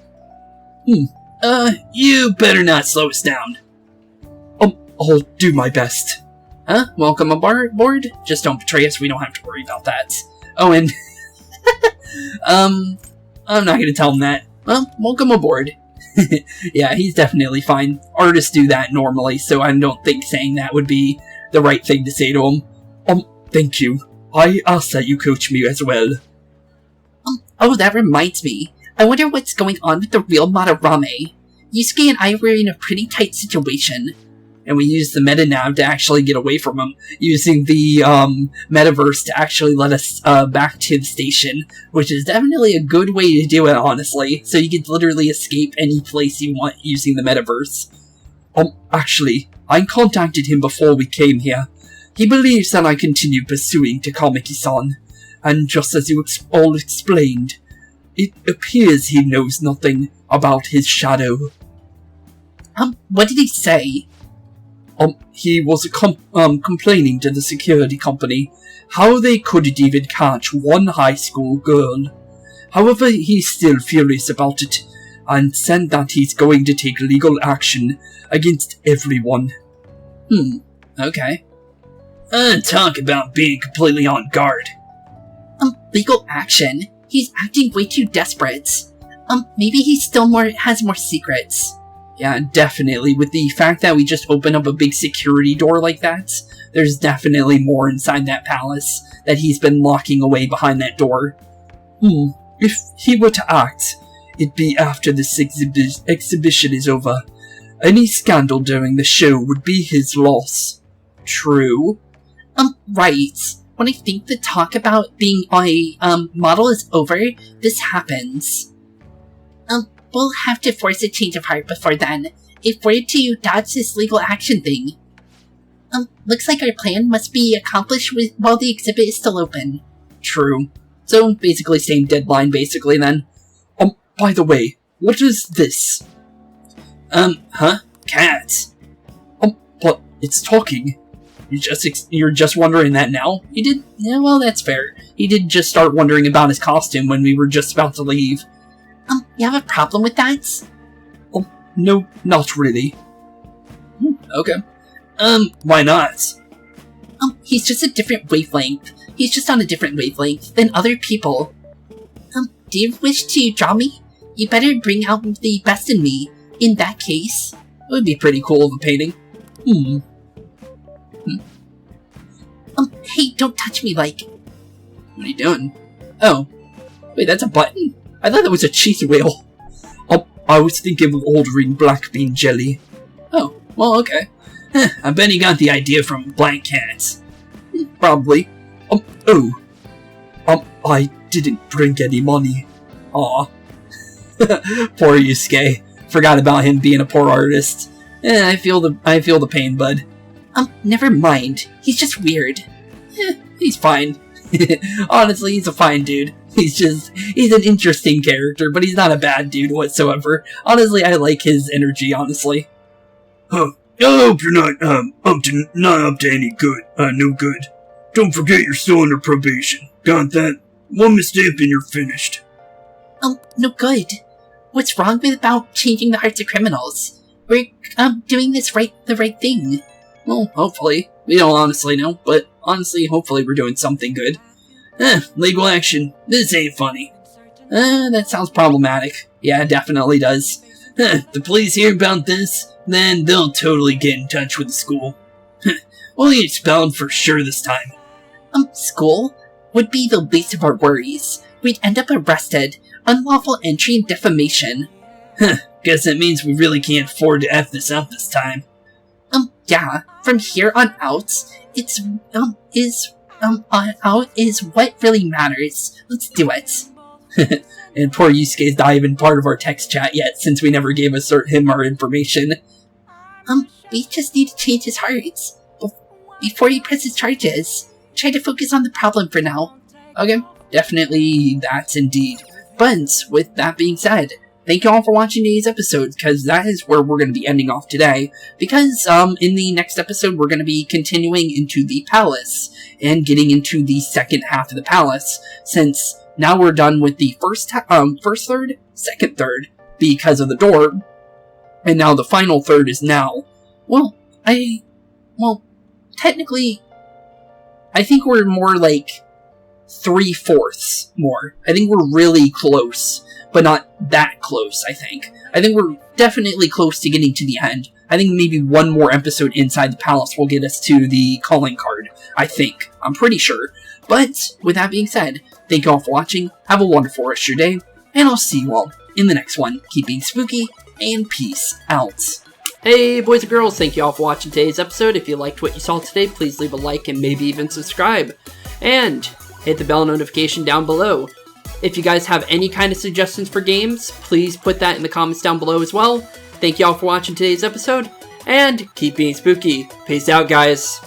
You better not slow us down. I'll do my best. Huh? Welcome aboard? Just don't betray us, we don't have to worry about that. Oh, and... I'm not gonna tell him that. Well, welcome aboard. Yeah, he's definitely fine. Artists do that normally, so I don't think saying that would be the right thing to say to him. Thank you. I ask that you coach me as well. Oh, that reminds me. I wonder what's going on with the real Madarame. Yusuke and I were in a pretty tight situation. And we used the meta nav to actually get away from him, using the metaverse to actually let us back to the station, which is definitely a good way to do it, honestly. So you could literally escape any place you want using the metaverse. Actually, I contacted him before we came here. He believes that I continue pursuing Takamaki-san, and just as you all explained, it appears he knows nothing about his shadow. What did he say? He was complaining to the security company how they couldn't even catch one high school girl. However, he's still furious about it, and said that he's going to take legal action against everyone. Okay. Talk about being completely on guard. Legal action? He's acting way too desperate. Maybe he still has more secrets. Yeah, definitely. With the fact that we just opened up a big security door like that, there's definitely more inside that palace that he's been locking away behind that door. If he were to act, it'd be after this exhibition is over. Any scandal during the show would be his loss. True. Right. When I think the talk about being a model is over, this happens. We'll have to force a change of heart before then, if we're to dodge this legal action thing. Looks like our plan must be accomplished while the exhibit is still open. True. So, basically same deadline, basically, then. By the way, what is this? Cat. But it's talking. You're just wondering that now? You did? Yeah, well, that's fair. He did just start wondering about his costume when we were just about to leave. You have a problem with that? No, not really. Okay. Why not? He's just a different wavelength. He's just on a different wavelength than other people. Do you wish to draw me? You better bring out the best in me, in that case. It would be pretty cool of a painting. Hey, don't touch me, like... What are you doing? Oh. Wait, that's a button? I thought that was a cheese wheel. I was thinking of ordering black bean jelly. Oh, well, okay. I bet he got the idea from Black Cats. Probably. I didn't bring any money. Aw. Poor Yusuke. Forgot about him being a poor artist. I feel the pain, bud. Never mind. He's just weird. He's fine. Honestly, he's a fine dude. He's an interesting character, but he's not a bad dude whatsoever. Honestly, I like his energy, honestly. I hope you're not up to any good, no good. Don't forget you're still under probation. Got that? One mistake and you're finished. No good. What's wrong about changing the hearts of criminals? We're, doing the right thing. Well, hopefully. We don't honestly know, but honestly, hopefully we're doing something good. Legal action. This ain't funny. That sounds problematic. Yeah, it definitely does. If the police hear about this, then they'll totally get in touch with the school. We'll get expelled for sure this time. School would be the least of our worries. We'd end up arrested. Unlawful entry and defamation. Guess that means we really can't afford to F this up this time. Yeah. From here on out, is what really matters. Let's do it. And poor Yusuke's not even part of our text chat yet, since we never gave him our information. We just need to change his heart. Before he presses charges. Try to focus on the problem for now. Okay, definitely that's indeed. But with that being said, thank you all for watching today's episode, because that is where we're going to be ending off today. Because in the next episode, we're going to be continuing into the palace and getting into the second half of the palace, since now we're done with the first third, second third, because of the door, and now the final third is now. Technically, I think we're more like 3/4 more. I think we're really close, but not that close, I think. I think we're definitely close to getting to the end. I think maybe one more episode inside the palace will get us to the calling card. I think. I'm pretty sure. But, with that being said, thank you all for watching, have a wonderful rest of your day, and I'll see you all in the next one. Keep being spooky, and peace out. Hey boys and girls, thank you all for watching today's episode. If you liked what you saw today, please leave a like and maybe even subscribe. And hit the bell notification down below. If you guys have any kind of suggestions for games, please put that in the comments down below as well. Thank you all for watching today's episode, and keep being spooky. Peace out, guys.